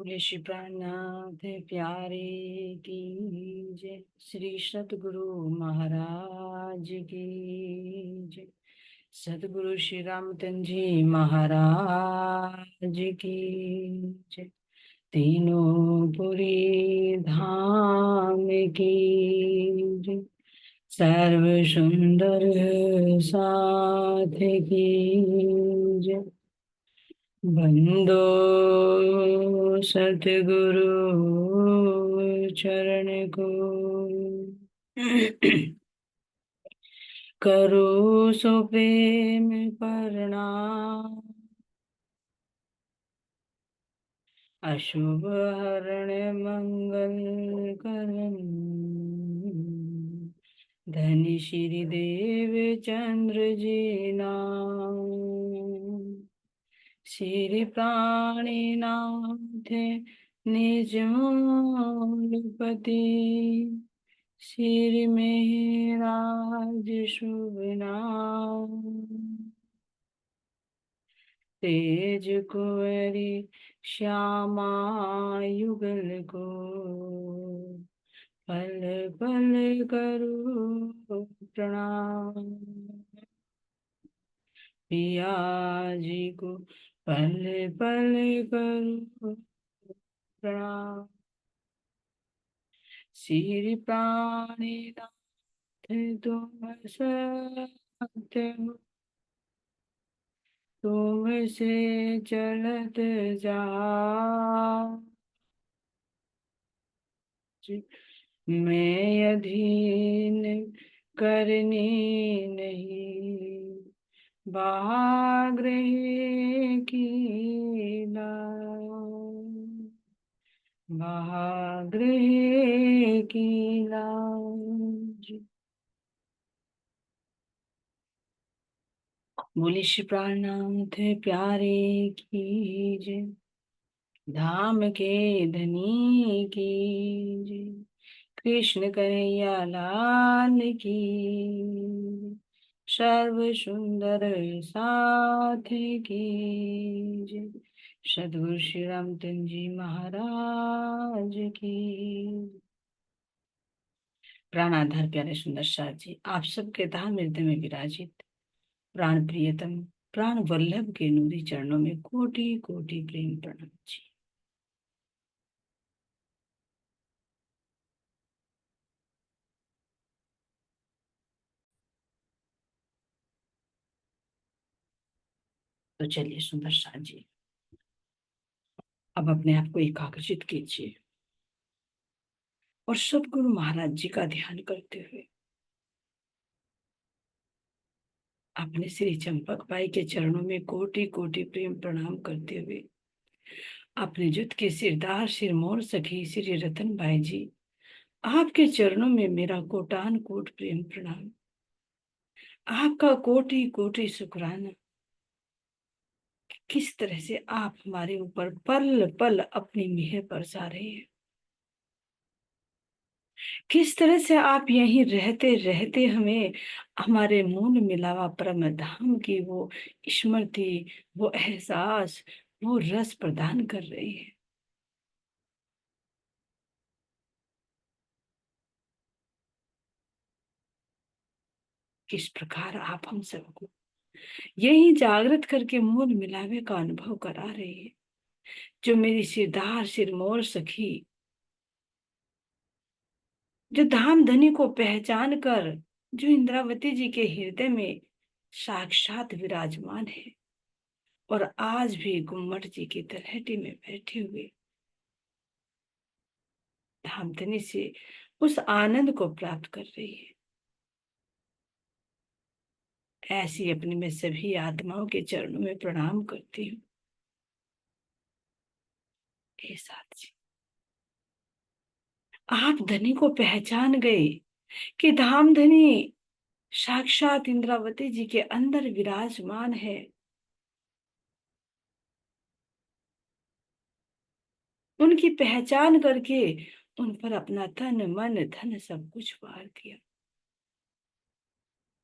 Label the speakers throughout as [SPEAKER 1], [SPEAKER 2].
[SPEAKER 1] बोले श्री प्राणनाथ प्यारे की जय। श्री सतगुरु महाराज की जय। सतगुरु श्री रामचंद्र जी महाराज की जय। तीनों पुरी धाम की जय। सर्व सुंदर साथ की जय। बंदो सतगुरु चरण को करो सो प्रेम प्रणाम। अशुभ हरण मंगल करन धनी श्री देव चंद्र जी नाम। श्री प्राणीनाथ निज मूलपति श्री मेहराज शुभ नाम। तेज कुंवरी श्यामा युगल को पल पल करो प्रणाम। पिया जी को पल पल करो प्रणाम। श्री प्राणीनाथ तुम सत्य हो, तुम से चलत जा। मैं अधीन करनी नहीं बाग्रह की लाज। बाग्रह की लाज। बोले श्री प्राणनाथ प्यारे की जय। धाम के धनी की जय। कृष्ण कन्हैया लाल की। सर्व सुंदर साथ की जय। सद्गुरु श्री रामचंद्र जी महाराज की। प्राणाधार प्यारे सुंदर साथ जी, आप सबके धाम हृदय में विराजित प्राण प्रियतम प्राण वल्लभ के नूरी चरणों में कोटि कोटि प्रेम प्रणाम जी। तो चलिए सुंदर साथ जी, अब अपने आप को एकाग्रचित कीजिए और सदगुरु महाराज जी का ध्यान करते हुए अपने श्री चंपक बाई के चरणों में कोटि कोटि प्रेम प्रणाम करते हुए अपने जुट के सिरदार सिरमौर सखी श्री रतन बाई जी, आपके चरणों में मेरा कोटान कोट प्रेम प्रणाम। आपका कोटि कोटि शुक्राना। किस तरह से आप हमारे ऊपर पल पल अपनी मेहर बरसा रहे हैं। किस तरह से आप यहीं रहते रहते हमें हमारे मूल मिलावा परम धाम की वो स्मृति, वो एहसास, वो रस प्रदान कर रहे हैं। किस प्रकार आप हम सबको यही जागृत करके मूल मिलावे का अनुभव करा रहे हैं। जो मेरी सिरदार सिरमौर सखी, जो धाम धनी को पहचान कर जो इंद्रावती जी के हृदय में साक्षात विराजमान है और आज भी गुम्मट जी की तलहटी में बैठे हुए धाम धनी से उस आनंद को प्राप्त कर रही है। ऐसी अपने में सभी आत्माओं के चरणों में प्रणाम करती हूँ। हे साथ जी, आप धनी को पहचान गए कि धाम धनी साक्षात इंद्रावती जी के अंदर विराजमान है। उनकी पहचान करके उन पर अपना तन मन धन सब कुछ वार दिया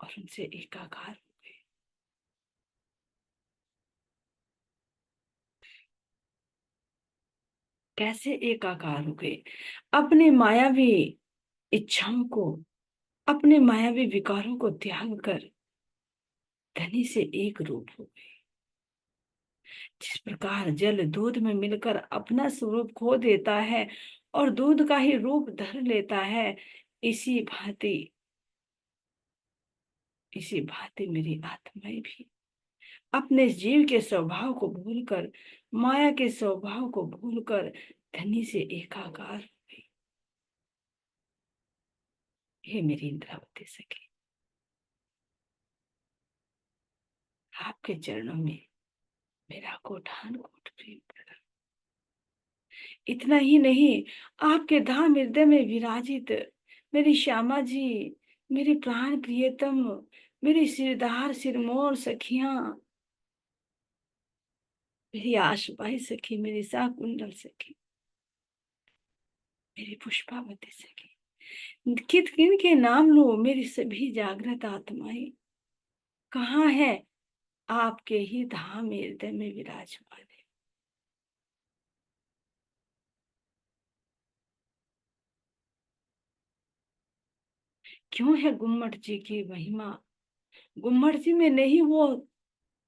[SPEAKER 1] और उनसे एकाकार हो गए। कैसे एकाकार हो गए, अपने मायावी इच्छाओं को, अपने मायावी विकारों को त्याग कर धनी से एक रूप हो गए। जिस प्रकार जल दूध में मिलकर अपना स्वरूप खो देता है और दूध का ही रूप धर लेता है, इसी भांति इसी भांति मेरी आत्माएं भी अपने जीव के स्वभाव को भूलकर, माया के स्वभाव को भूलकर धनी से एकाकार हो गई। हे मेरी इंद्रावती सखी, आपके चरणों में मेरा कोटान कोट प्रेम प्रणाम। इतना ही नहीं, आपके धाम हृदय में विराजित मेरी श्यामा जी, मेरी प्राण प्रियतम, मेरी सिरदार सिरमौर सखियां, मेरी आशबाई सखी, मेरी शाकुंडल सखी, मेरी पुष्पावती सखी, कित किन के नाम लो, मेरी सभी जागृत आत्माएं कहाँ है? आपके ही धाम हृदय में विराजमान है। क्यों है गुम्मट जी की महिमा? गुम्मट जी में नहीं, वो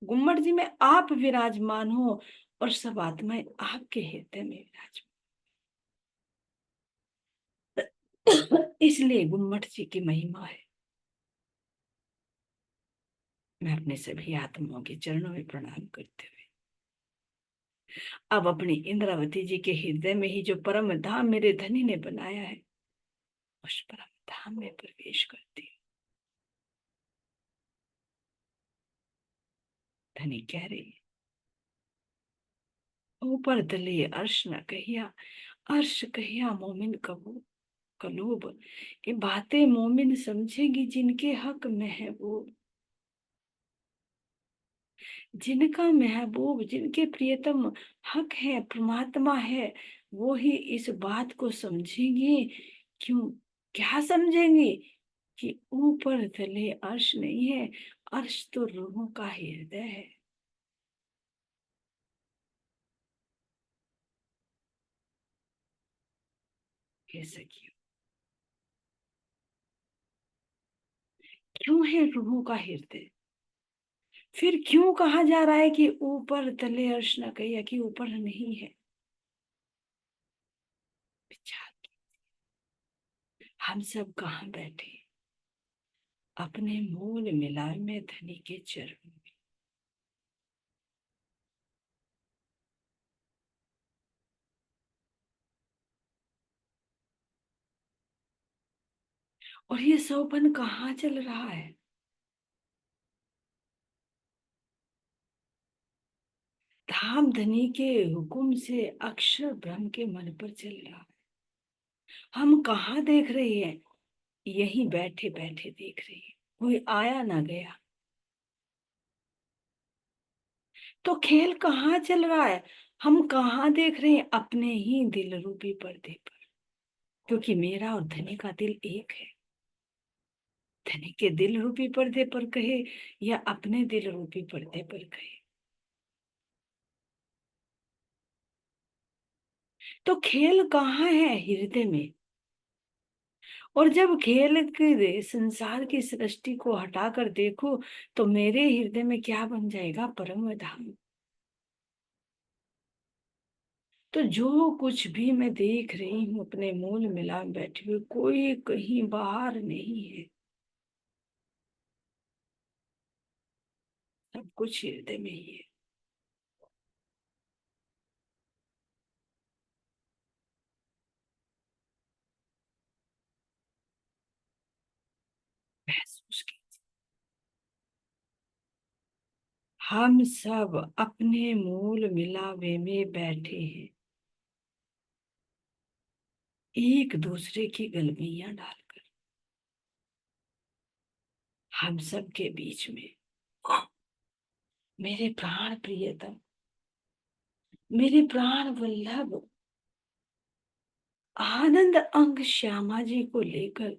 [SPEAKER 1] गुम्मट जी में आप विराजमान हो और सब आत्माएं आपके हृदय में विराजमान। इसलिए गुम्मट जी की महिमा है। मैं अपने सभी आत्माओं के चरणों में प्रणाम करते हुए अब अपनी इंद्रावती जी के हृदय में ही जो परम धाम मेरे धनी ने बनाया है, उस परम धाम में प्रवेश करती हूँ। धनी कह रही है, ऊपर तले अर्श न कहिया, अर्श कहिया मोमिन कबू कलूब। ये बातें मोमिन समझेगी जिनके हक महबूब, जिनका महबूब, जिनके प्रियतम हक है, परमात्मा है, वो ही इस बात को समझेंगे। क्यों? क्या समझेंगे? कि ऊपर तले अर्श नहीं है, अर्श तो रूहों का हृदय है। हे सखियों, क्यों है रूहों का हृदय? फिर क्यों कहा जा रहा है कि ऊपर तले अर्श न कहिया, कि ऊपर नहीं है? विचार, हम सब कहाँ बैठे? अपने मूल मिलान में धनी के चरण में। और ये सौपन कहाँ चल रहा है? धाम धनी के हुक्म से अक्षर ब्रह्म के मन पर चल रहा है। हम कहाँ देख रहे हैं? यहीं बैठे बैठे देख रहे हैं, कोई आया ना गया। तो खेल कहाँ चल रहा है? हम कहाँ देख रहे हैं? अपने ही दिल रूपी पर्दे पर। क्योंकि मेरा और धनी का दिल एक है। धनी के दिल रूपी पर्दे पर कहे या अपने दिल रूपी पर्दे पर कहे, तो खेल कहाँ है? हृदय में। और जब खेल के संसार की सृष्टि को हटाकर देखो, तो मेरे हृदय में क्या बन जाएगा? परम धाम। तो जो कुछ भी मैं देख रही हूँ अपने मूल मिलाप बैठे हुए, कोई कहीं बाहर नहीं है, सब कुछ हृदय में ही है। महसूस की। हम सब अपने मूल मिलावे में बैठे हैं, एक दूसरे की गलबियां डालकर। हम सब के बीच में मेरे प्राण प्रियतम, मेरे प्राण वल्लभ, आनंद अंग श्यामा जी को लेकर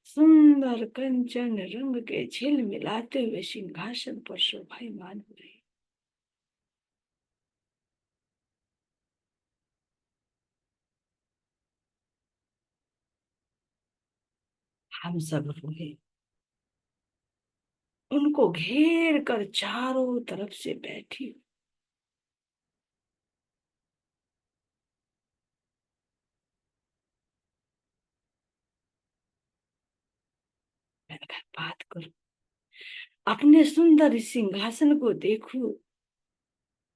[SPEAKER 1] सुंदर कंचन रंग के झिल मिलाते हुए सिंहासन पर शोभायमान हो रहे। हम सब रोए। उनको घेर कर चारों तरफ से बैठी। मैं अगर बात करूं, अपने सुंदर इस सिंहासन को देखूं,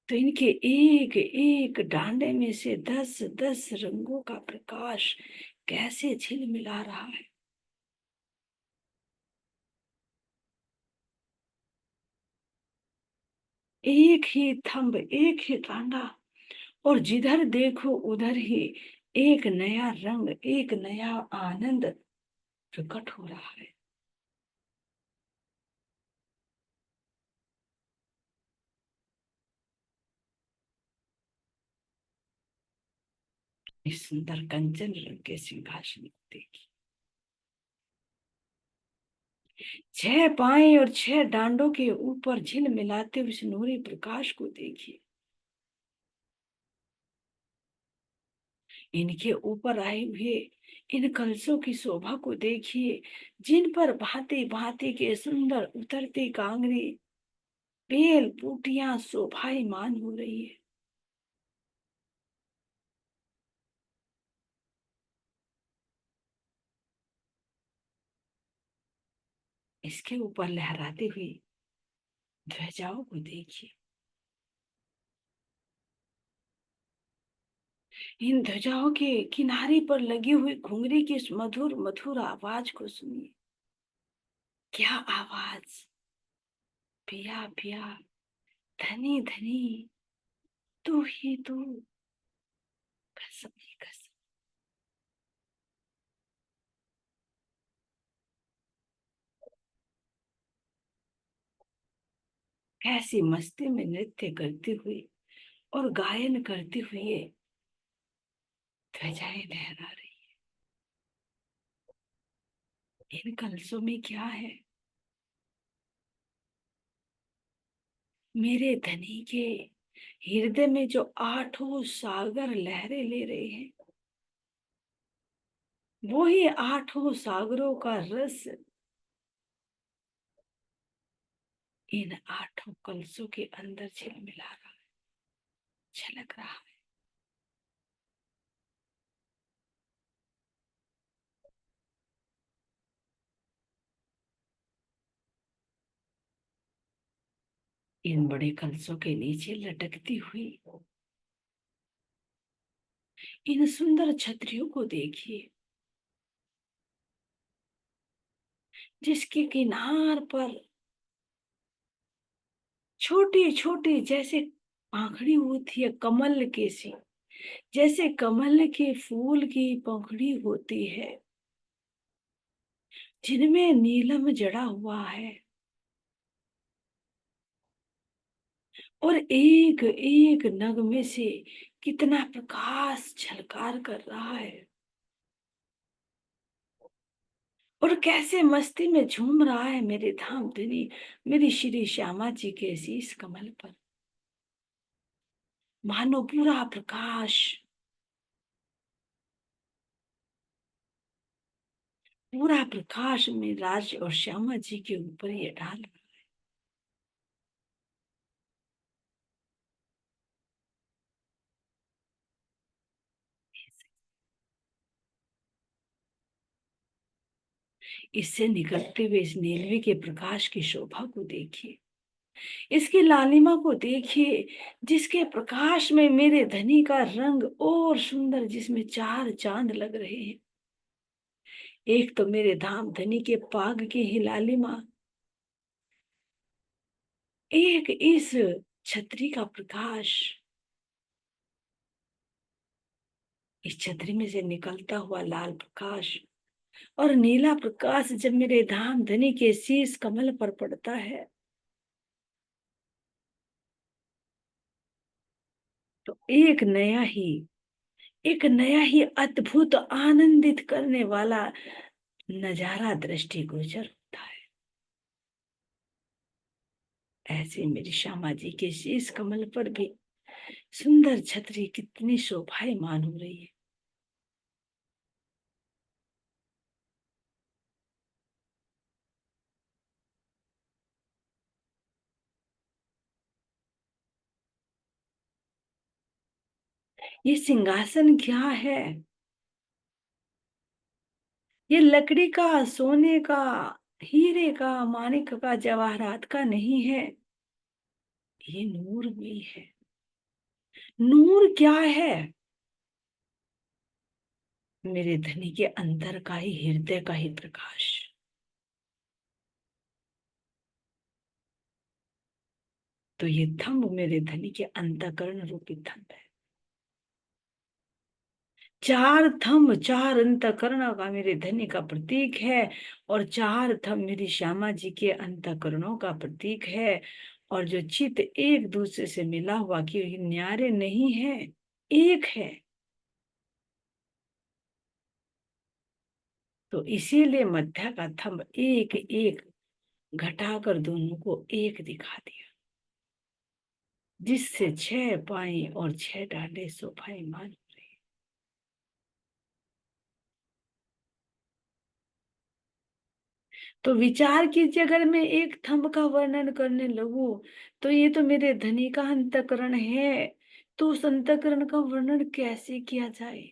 [SPEAKER 1] तो इनके एक एक डांडे में से 10-10 रंगों का प्रकाश कैसे झिलमिला रहा है। एक ही थंब, एक ही डांडा, और जिधर देखो उधर ही एक नया रंग, एक नया आनंद प्रकट हो रहा है। इस सुंदर कंचन रंग के सिंहासन को देखिए। 6 पाए और 6 डांडों के ऊपर झिलमिलाते हुए इस नूरी प्रकाश को देखिए। इनके ऊपर आए हुए इन कलशों की शोभा को देखिए, जिन पर भांति भांति के सुंदर उतरती कांगरी, बेल बूटियां शोभायमान हो रही है। इसके ऊपर लहराती हुई ध्वजाओं को देखिए। इन ध्वजाओं के किनारे पर लगी हुई घुंघरी की इस मधुर मधुर आवाज को सुनिए। क्या आवाज! पिया पिया, धनी धनी, तू ही तू, कसम ही कसम। कैसी मस्ती में नृत्य करती हुई और गायन करती हुई ध्वजाएं लहरा रही। इन कलशों में क्या है? मेरे धनी के हृदय में जो 8 सागर लहरें ले रहे हैं, वो ही 8 सागरों का रस इन 8 कलशों के अंदर झिलमिला रहा है, झलक रहा है। इन बड़े कलशों के नीचे लटकती हुई इन सुंदर छतरियों को देखिए, जिसके किनार पर छोटी छोटी जैसे पंखड़ी होती है कमल के सी, जैसे कमल के फूल की पंखड़ी होती है, जिनमें नीलम जड़ा हुआ है, और एक एक नग में से कितना प्रकाश झलकार कर रहा है, और कैसे मस्ती में झूम रहा है मेरे धाम धनी, मेरी श्री श्यामा जी के शीश कमल पर। मानो पूरा प्रकाश, पूरा प्रकाश में राज और श्यामा जी के ऊपर ये डाल रहा है। इससे निकलते हुए इस नीलवे के प्रकाश की शोभा को देखिए, इसकी लालिमा को देखिए, जिसके प्रकाश में मेरे धनी का रंग और सुंदर, जिसमें 4 चांद लग रहे हैं। एक तो मेरे धाम धनी के पाग की ही लालिमा, एक इस छतरी का प्रकाश, इस छतरी में से निकलता हुआ लाल प्रकाश और नीला प्रकाश जब मेरे धाम धनी के शीश कमल पर पड़ता है, तो एक नया ही अद्भुत आनंदित करने वाला नजारा दृष्टिगोचर होता है। ऐसे मेरी श्यामा जी के शीश कमल पर भी सुंदर छतरी कितनी शोभायमान हो रही है। ये सिंहासन क्या है? ये लकड़ी का, सोने का, हीरे का, माणिक का, जवाहरात का नहीं है। ये नूर में है। नूर क्या है? मेरे धनी के अंदर का ही, हृदय का ही प्रकाश। तो ये थंब मेरे धनी के अंतःकरण रूपी थंब है। चार थंब, चार अंतःकरण का मेरे धनी का प्रतीक है। और चार थंब मेरी श्यामा जी के अंतःकरणों का प्रतीक है। और जो चित्त एक दूसरे से मिला हुआ, कि ये न्यारे नहीं है, एक है। तो इसीलिए मध्य का थंब एक एक घटाकर दोनों को एक दिखा दिया, जिससे छह पाई और छह डाले शोभायमान हो रहे। तो विचार कीजिए, अगर मैं एक थंब का वर्णन करने लगूं, तो ये तो मेरे धनी का अंतःकरण है। तो उस अंतःकरण का वर्णन कैसे किया जाए?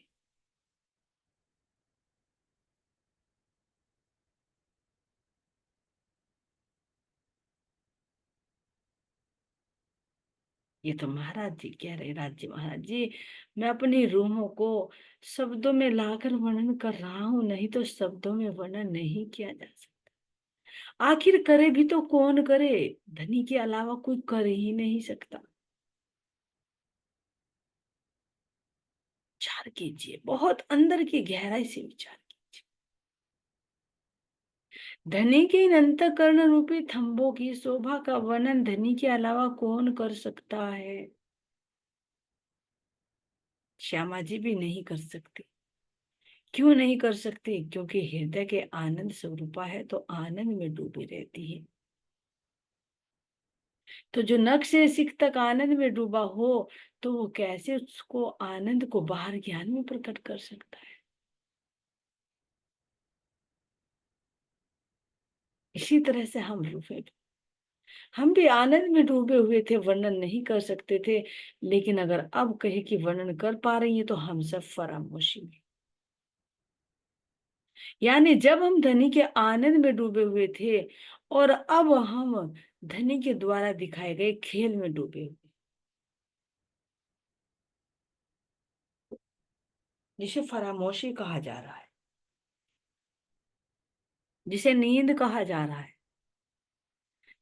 [SPEAKER 1] ये तो महाराज जी कह रहे, राज्य महाराज जी, मैं अपनी रूहों को शब्दों में लाकर वर्णन कर रहा हूं, नहीं तो शब्दों में वर्णन नहीं किया जा सकता। आखिर करे भी तो कौन करे? धनी के अलावा कोई कर ही नहीं सकता। विचार कीजिए, बहुत अंदर की गहराई से विचार कीजिए। धनी के इन अंतःकरण रूपी थंबों की शोभा का वर्णन धनी के अलावा कौन कर सकता है? श्यामा जी भी नहीं कर सकती। क्यों नहीं कर सकती? क्योंकि हृदय के आनंद स्वरूपा है, तो आनंद में डूबी रहती है। तो जो नख से सिख तक आनंद में डूबा हो, तो वो कैसे उसको आनंद को बाहर ज्ञान में प्रकट कर सकता है? इसी तरह से हम रूपे, हम भी आनंद में डूबे हुए थे, वर्णन नहीं कर सकते थे। लेकिन अगर अब कहे कि वर्णन कर पा रही है, तो हम सब फरामोशी में। यानी जब हम धनी के आनंद में डूबे हुए थे, और अब हम धनी के द्वारा दिखाए गए खेल में डूबे हुए, जिसे फरामोशी कहा जा रहा है, जिसे नींद कहा जा रहा है।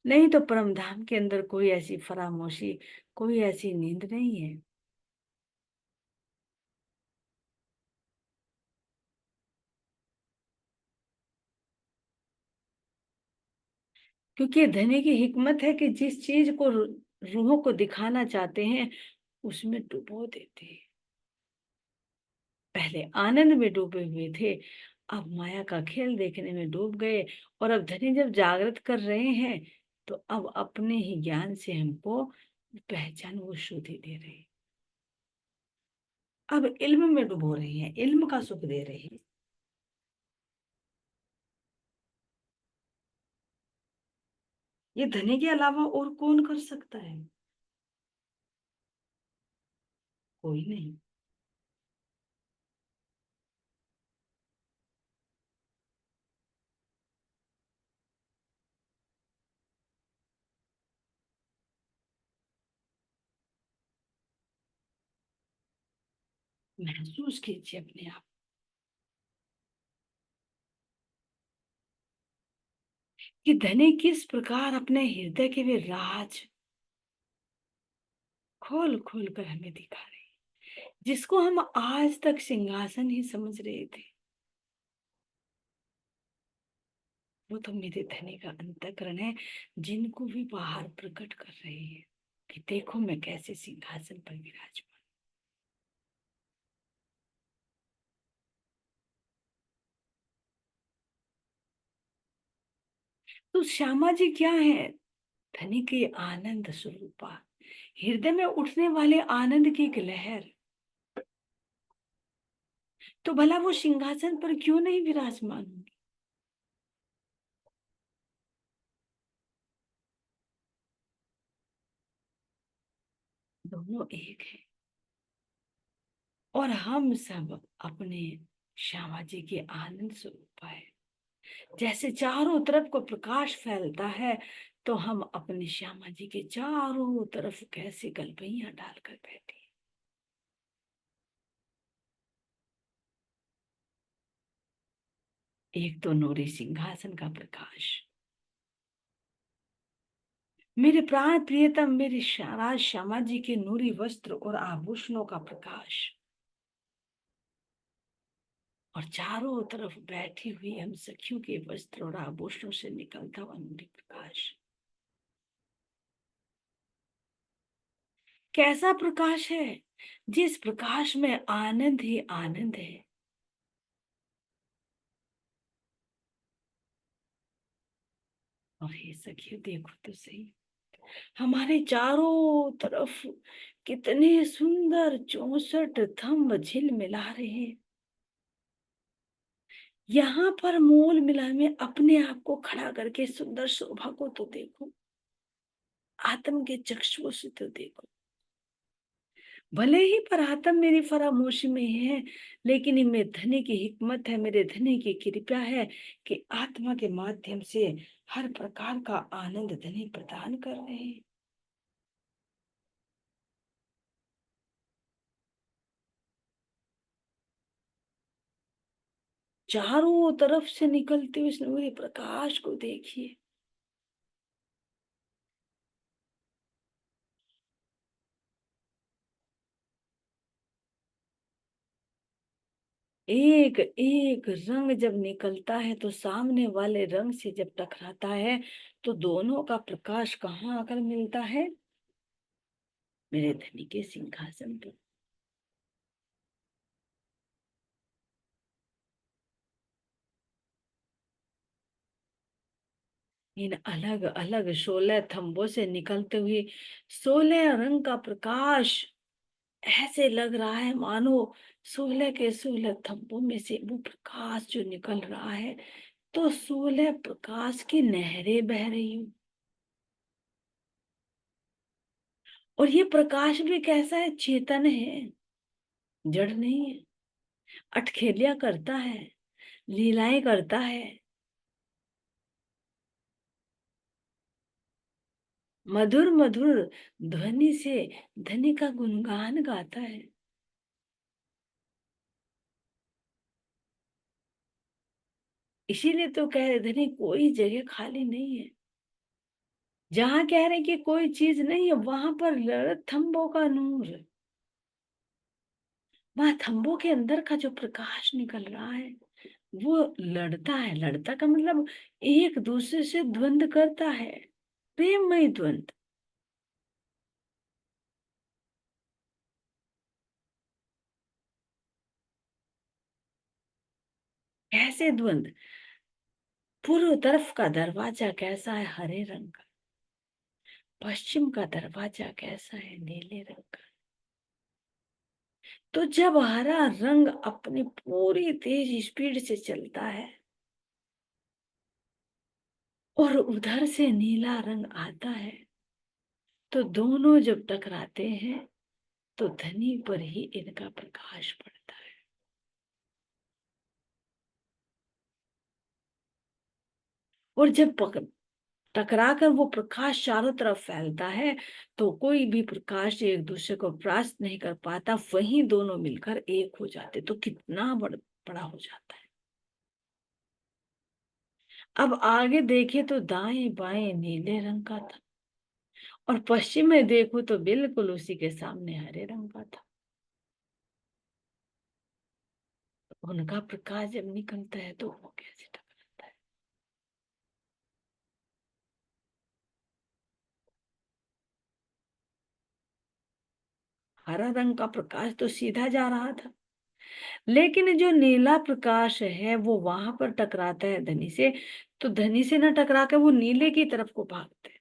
[SPEAKER 1] नहीं तो परम धाम के अंदर कोई ऐसी फरामोशी, कोई ऐसी नींद नहीं है। क्योंकि धनी की हिकमत है कि जिस चीज को रूहों को दिखाना चाहते हैं, उसमें डुबो देते हैं। पहले आनंद में डूबे हुए थे, अब माया का खेल देखने में डूब गए। और अब धनी जब जागृत कर रहे हैं, तो अब अपने ही ज्ञान से हमको पहचान, वो शुद्धि दे रहे हैं। अब इल्म में डुबो रहे हैं, इल्म का सुख दे रहे हैं। ये धनी के अलावा और कौन कर सकता है? कोई नहीं। महसूस कीजिए अपने आप, कि धनी किस प्रकार अपने हृदय के वे राज खोल खोल कर हमें दिखा रहे हैं, जिसको हम आज तक सिंहासन ही समझ रहे थे। वो तो मेरे धनी का अंतःकरण है, जिनको भी बाहर प्रकट कर रहे हैं, कि देखो मैं कैसे सिंहासन पर विराजमान। तो श्यामा जी क्या है? धनी के आनंद स्वरूपा, हृदय में उठने वाले आनंद की एक लहर। तो भला वो सिंहासन पर क्यों नहीं विराजमान होंगे? दोनों एक है। और हम सब अपने श्यामा जी के आनंद स्वरूप पाए। जैसे चारों तरफ को प्रकाश फैलता है, तो हम अपने श्यामा जी के चारों तरफ कैसे गलबैया डालकर बैठे। एक तो नूरी सिंहासन का प्रकाश, मेरे प्राण प्रियतम मेरे राज श्यामा जी के नूरी वस्त्र और आभूषणों का प्रकाश, और चारों तरफ बैठी हुई हम सखियों के वस्त्र और आभूषणों से निकलता हुआ नूरी प्रकाश। कैसा प्रकाश है, जिस प्रकाश में आनंद ही आनंद है। और ये सखियों देखो तो सही, हमारे चारों तरफ कितने सुंदर 64 थंब झिलमिला रहे हैं। यहाँ पर मोल मिला में अपने आप को खड़ा करके सुंदर शोभा को तो देखो, आत्म के चक्षुओं से तो देखो। भले ही पर आत्म मेरी फरामोशी में है, लेकिन इनमें धनी की हिकमत है, मेरे धनी की कृपा है कि आत्मा के माध्यम से हर प्रकार का आनंद धनी प्रदान कर रहे हैं। चारों तरफ से निकलते हुए इस नूरी प्रकाश को देखिए। एक एक रंग जब निकलता है तो सामने वाले रंग से जब टकराता है, तो दोनों का प्रकाश कहाँ आकर मिलता है, मेरे धनी के सिंहासन पर। इन अलग अलग 16 थंबों से निकलते हुए 16 रंग का प्रकाश, ऐसे लग रहा है मानो 16 के 16 थंबों में से वो प्रकाश जो निकल रहा है, तो 16 प्रकाश की नहरें बह रही हूँ। और ये प्रकाश भी कैसा है, चेतन है, जड़ नहीं है। अटखेलियां करता है, लीलाएं करता है, मधुर मधुर ध्वनि से धनी का गुणगान गाता है। इसीलिए तो कह रहे धनी कोई जगह खाली नहीं है। जहां कह रहे कि कोई चीज नहीं है, वहां पर थंबों का नूर, वहां थंबों के अंदर का जो प्रकाश निकल रहा है, वो लड़ता है। लड़ता का मतलब एक दूसरे से द्वंद करता है, प्रेममय द्वंद। कैसे द्वंद, पूर्व तरफ का दरवाजा कैसा है, हरे रंग का। पश्चिम का दरवाजा कैसा है, नीले रंग का। तो जब हरा रंग अपनी पूरी तेज स्पीड से चलता है और उधर से नीला रंग आता है, तो दोनों जब टकराते हैं, तो धनी पर ही इनका प्रकाश पड़ता है। और जब टकरा कर वो प्रकाश चारों तरफ फैलता है, तो कोई भी प्रकाश एक दूसरे को परास्त नहीं कर पाता, वहीं दोनों मिलकर एक हो जाते, तो कितना बड़ा हो जाता है। अब आगे देखे तो दाएं बाएं नीले रंग का था, और पश्चिम में देखो तो बिल्कुल उसी के सामने हरे रंग का था। उनका प्रकाश जब निकलता है तो वो कैसे टकराता है। हरा रंग का प्रकाश तो सीधा जा रहा था, लेकिन जो नीला प्रकाश है वो वहां पर टकराता है धनी से, तो धनी से न टकरा कर वो नीले की तरफ को भागता है।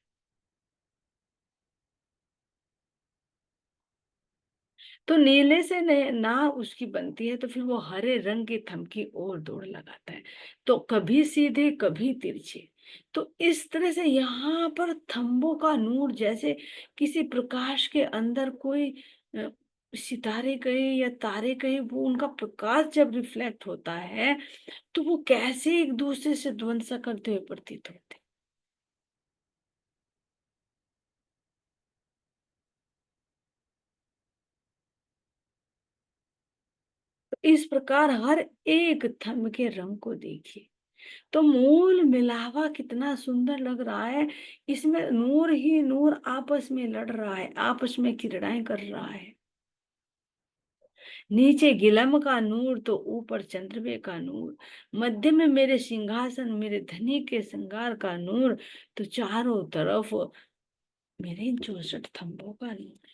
[SPEAKER 1] तो नीले से ना उसकी बनती है, तो फिर वो हरे रंग की थम की ओर दौड़ लगाता है, तो कभी सीधे कभी तिरछे। तो इस तरह से यहाँ पर थंबों का नूर जैसे किसी प्रकाश के अंदर कोई सितारे कहे या तारे कहे, वो उनका प्रकाश जब रिफ्लेक्ट होता है तो वो कैसे एक दूसरे से ध्वंसा करते हुए प्रतीत होते हैं। तो इस प्रकार हर एक थंब के रंग को देखिए, तो मूल मिलावा कितना सुंदर लग रहा है। इसमें नूर ही नूर आपस में लड़ रहा है, आपस में किरणाएं कर रहा है। नीचे गिलम का नूर तो ऊपर चंद्रमे का नूर, मध्य में मेरे सिंहासन मेरे धनी के श्रृंगार का नूर, तो चारों तरफ मेरे इन 64 थंबों का नूर।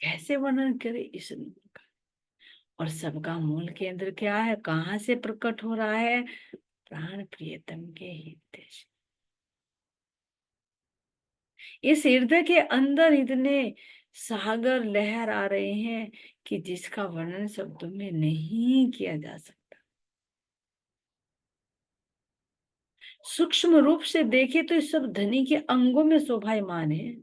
[SPEAKER 1] कैसे वर्णन करे इस नूर का। और सबका मूल केंद्र क्या है, कहाँ से प्रकट हो रहा है, प्राण प्रियतम के हृदय से। इस हृदय के अंदर इतने सागर लहर आ रहे हैं कि जिसका वर्णन शब्दों में नहीं किया जा सकता। सूक्ष्म रूप से देखे तो इस सब धनी के अंगों में शोभायमान है,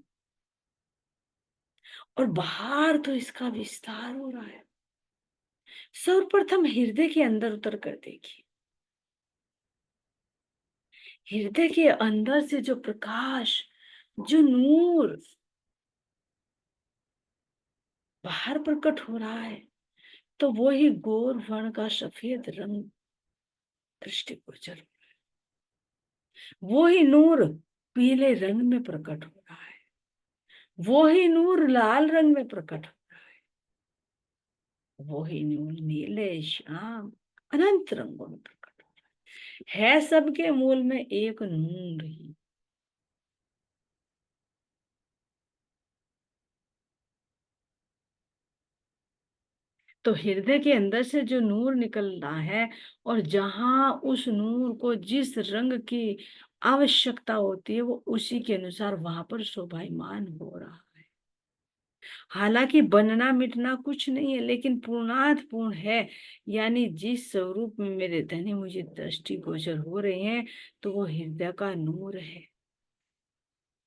[SPEAKER 1] और बाहर तो इसका विस्तार हो रहा है। सर्वप्रथम हृदय के अंदर उतर कर देखिए, हृदय के अंदर से जो प्रकाश, जो नूर बाहर प्रकट हो रहा है, तो वो ही गौर वर्ण का सफेद रंग दृष्टिगोचर, वो ही नूर पीले रंग में प्रकट हो रहा है, वो ही नूर लाल रंग में प्रकट हो रहा है, वो ही नूर नीले श्याम अनंत रंगों में प्रकट हो रहा है सबके मूल में एक नूर ही। तो हृदय के अंदर से जो नूर निकल रहा है, और जहां उस नूर को जिस रंग की आवश्यकता होती है, वो उसी के अनुसार वहां पर शोभायमान हो रहा है। हालांकि बनना मिटना कुछ नहीं है, लेकिन पूर्णार्थ पूर्ण है। यानी जिस स्वरूप में मेरे धनी मुझे दृष्टि गोचर हो रहे हैं, तो वो हृदय का नूर है।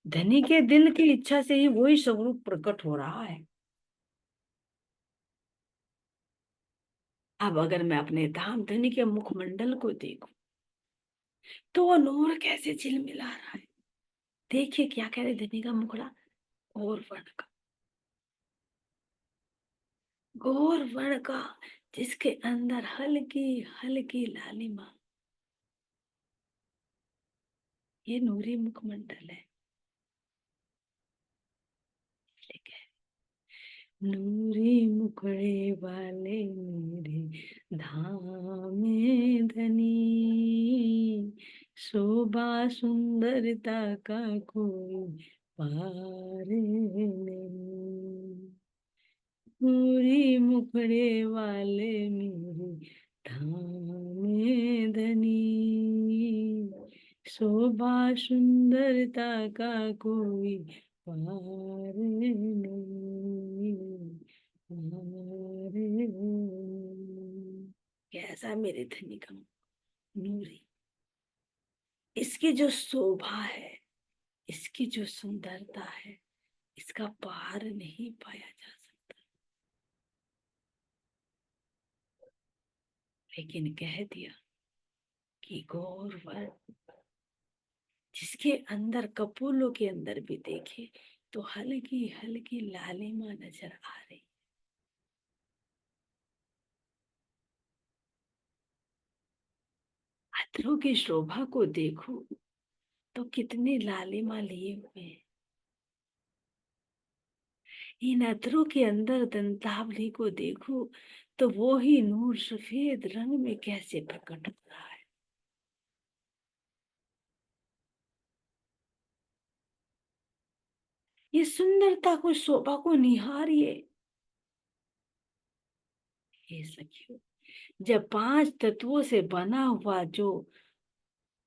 [SPEAKER 1] धनी के दिल की इच्छा से ही वही स्वरूप प्रकट हो रहा है। अब अगर मैं अपने धाम धनी के मुखमंडल को देखूं, तो वो नूर कैसे झिलमिला रहा है। देखिए क्या कह रहे धनी का मुखड़ा, घोर वर्ण का, घोर वर्ण का, जिसके अंदर हल्की हल्की लालिमा, ये नूरी मुखमंडल है। ठीक है। नूरी मुखड़े वाले मेरे धामे धनी, शोभा सुंदरता का कोई पार नहीं। नूरी मुखड़े वाले मेरे धामे धनी, शोभा सुंदरता का कोई पार नहीं, पार नहीं। कैसा मेरे धनी का नूरी, इसकी जो शोभा है, इसकी जो सुंदरता है, इसका पार नहीं पाया जा सकता। लेकिन कह दिया कि गौर वर, जिसके अंदर कपोलों के अंदर भी देखे तो हल्की हल्की लालिमा नजर आ रही। अथरों की शोभा को देखो तो कितने लालिमा लिए हुए हैं। इन अथरों के अंदर दंतावली को देखो तो वो ही नूर सफेद रंग में कैसे प्रकट हो रहा है। ये सुंदरता को, शोभा को निहारिए। हे सखियो, जब 5 तत्वों से बना हुआ जो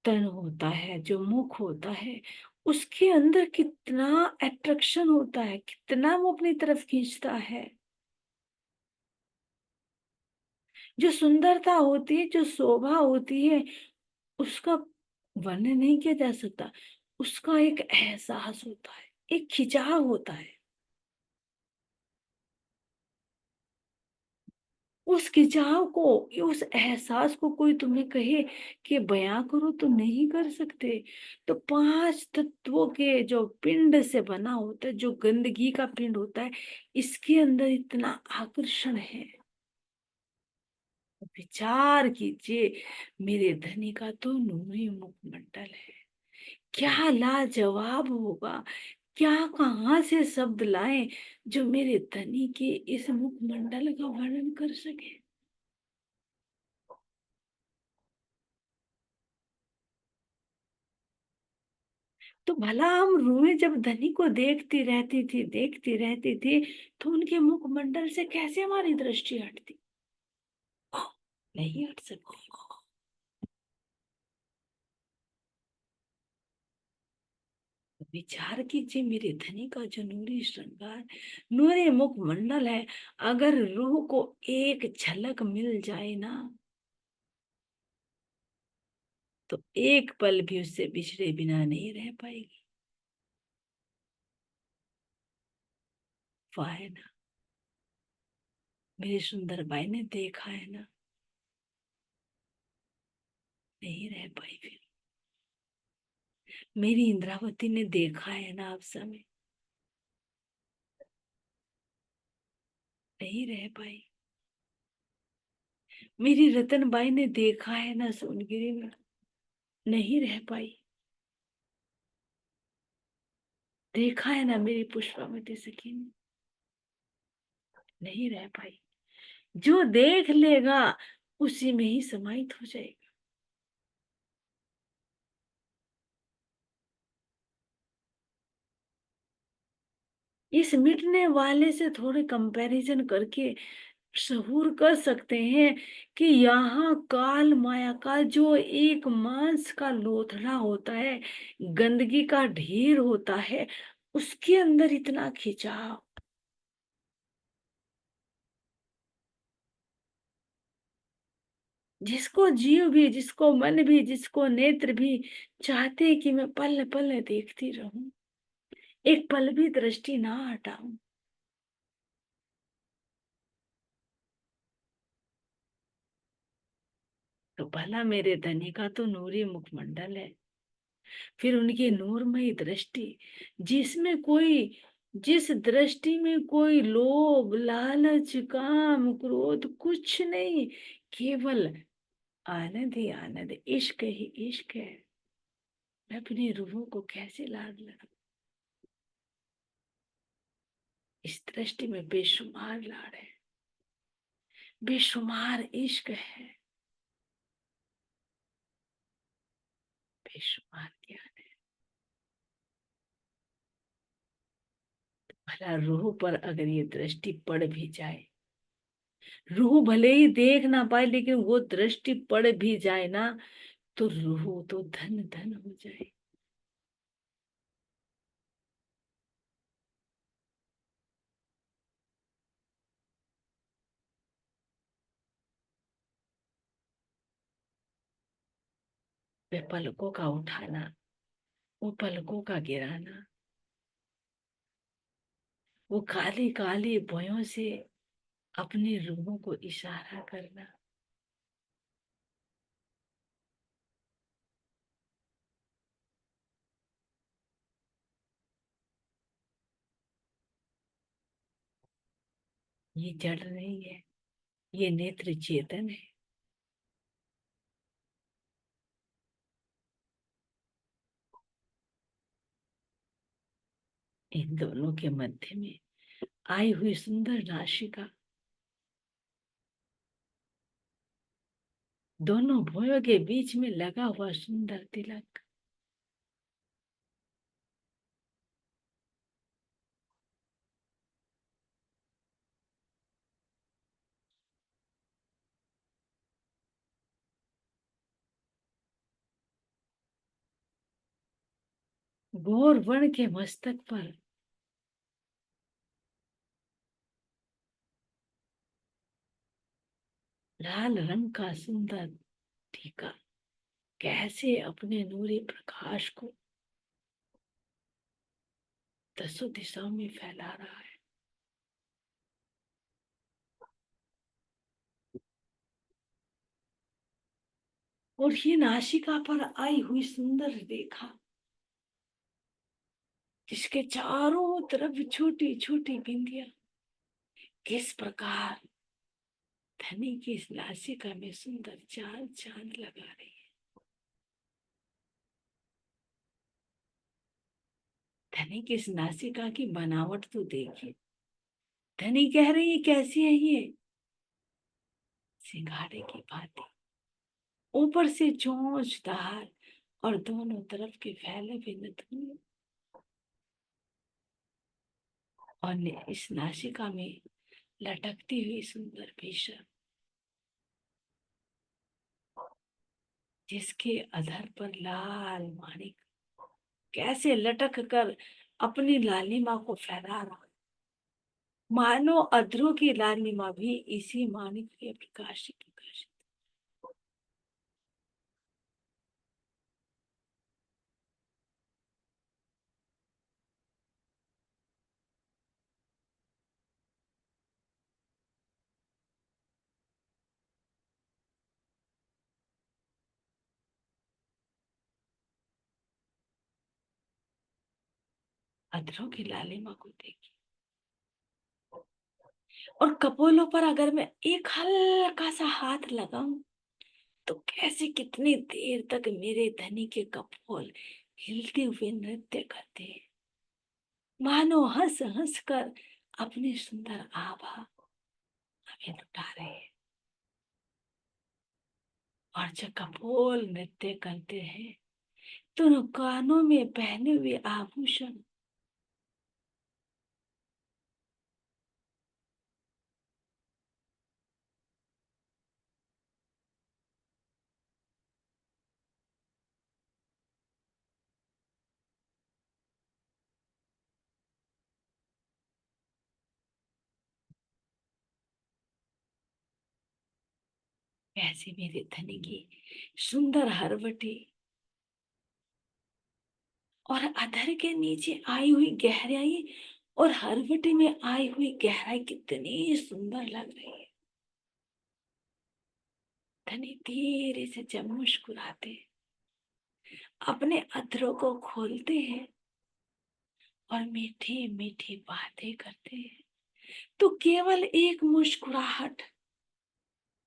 [SPEAKER 1] तन होता है, जो मुख होता है, उसके अंदर कितना अट्रैक्शन होता है, कितना वो अपनी तरफ खींचता है। जो सुंदरता होती है, जो शोभा होती है, उसका वर्णन नहीं किया जा सकता। उसका एक एहसास होता है, एक खिंचाव होता है। उस खिंचाव को, उस एहसास को कोई तुम्हें कहे कि बयां करो तो नहीं कर सकते। तो पांच तत्वों के जो पिंड से बना होता है, जो गंदगी का पिंड होता है, इसके अंदर इतना आकर्षण है। विचार कीजिए, मेरे धनी का तो नूरी मुखमंडल है। क्या लाजवाब होगा। क्या कहाँ से शब्द लाएं जो मेरे धनी के इस मुखमंडल का वर्णन कर सके। तो भला हम रूहें जब धनी को देखती रहती थी, तो उनके मुखमंडल से कैसे हमारी दृष्टि हटती। नहीं हट सकती। विचार कीजिए, मेरे धनी का जो नूरी श्रृंगार, नूरी मुखमंडल है, अगर रूह को एक झलक मिल जाए ना, तो एक पल भी उससे बिछड़े बिना नहीं रह पाएगी। वाह है ना। मेरी सुंदर बाई ने देखा है ना, नहीं रह पाई फिर। मेरी इंद्रावती ने देखा है ना, आप समय नहीं रह पाई। मेरी रतनबाई ने देखा है ना, सोनगिरी में नहीं रह पाई। देखा है ना, मेरी पुष्पावती सखी ने नहीं रह पाई। जो देख लेगा उसी में ही समाहित हो जाएगा। इस मिटने वाले से थोड़े कंपैरिजन करके सहूर कर सकते हैं कि यहाँ काल माया का जो एक मांस का लोथड़ा होता है, गंदगी का ढेर होता है, उसके अंदर इतना खिंचाव। जिसको जीव भी, जिसको मन भी, जिसको नेत्र भी चाहते हैं कि मैं पल पल देखती रहूं, एक पल भी दृष्टि ना हटाऊं। तो भला मेरे धनी का तो नूरी मुखमंडल है, फिर उनकी नूरमयी दृष्टि, जिसमें कोई, जिस दृष्टि में कोई लोभ लालच काम क्रोध कुछ नहीं, केवल आनंद ही आनंद, इश्क ही इश्क है। मैं अपनी रूह को कैसे लाड लगा। इस दृष्टि में बेशुमार लाड़ है, बेशुमार इश्क है, बेशुमार ज्ञान है। भला रूह पर अगर ये दृष्टि पड़ भी जाए, रूह भले ही देख ना पाए, लेकिन वो दृष्टि पड़ भी जाए ना, तो रूह तो धन धन हो जाए। वे पलकों का उठाना, वो पलकों का गिराना, वो काली काली भयों से अपनी रूहों को इशारा करना, ये जड़ नहीं है, ये नेत्र चेतन है। इन दोनों के मध्य में आई हुई सुंदर नाशिका, दोनों भुयों के बीच में लगा हुआ सुंदर तिलक, गौर वर्ण के मस्तक पर लाल रंग का सुंदर टीका, कैसे अपने नूरी प्रकाश को दसों दिशाओं में फैला रहा है। और ये नासिका पर आई हुई सुंदर रेखा, जिसके चारों तरफ छोटी छोटी बिंदियां, किस प्रकार धनी की इस नासिका में सुंदर चाल चांद लगा रही है। धनी की इस नासिका की बनावट तो देखिए। धनी कह रही है कैसी है ये, सिंघाड़े की भांति, ऊपर से चोंचदार और दोनों तरफ के फैले हुए नथुने, और इस नासिका में लटकती हुई सुंदर भीषण, जिसके अधर पर लाल माणिक कैसे लटक कर अपनी लालिमा को फहरा रहा, मानो अधरों की लालिमा भी इसी माणिक के प्रकाश से प्रकाशित। अधरों की लालिमा को देखिए, और कपोलों पर अगर मैं एक हल्का सा हाथ लगाऊं तो कैसे कितनी देर तक मेरे धनी के कपोल हिलते हुए नृत्य करते हैं, मानो हंस हंस कर अपनी सुंदर आभा हमें लुटा रहे हैं। और जब कपोल नृत्य करते हैं तो उन कानों में पहने हुए आभूषण कैसे मेरे धनी की सुंदर हरवटी और अधर के नीचे आई हुई गहराई और हरवटी में आई हुई गहराई कितनी सुंदर लग रही है। धनी धीरे से जब मुस्कुराते, अपने अधरों को खोलते हैं और मीठी मीठी बातें करते हैं, तो केवल एक मुस्कुराहट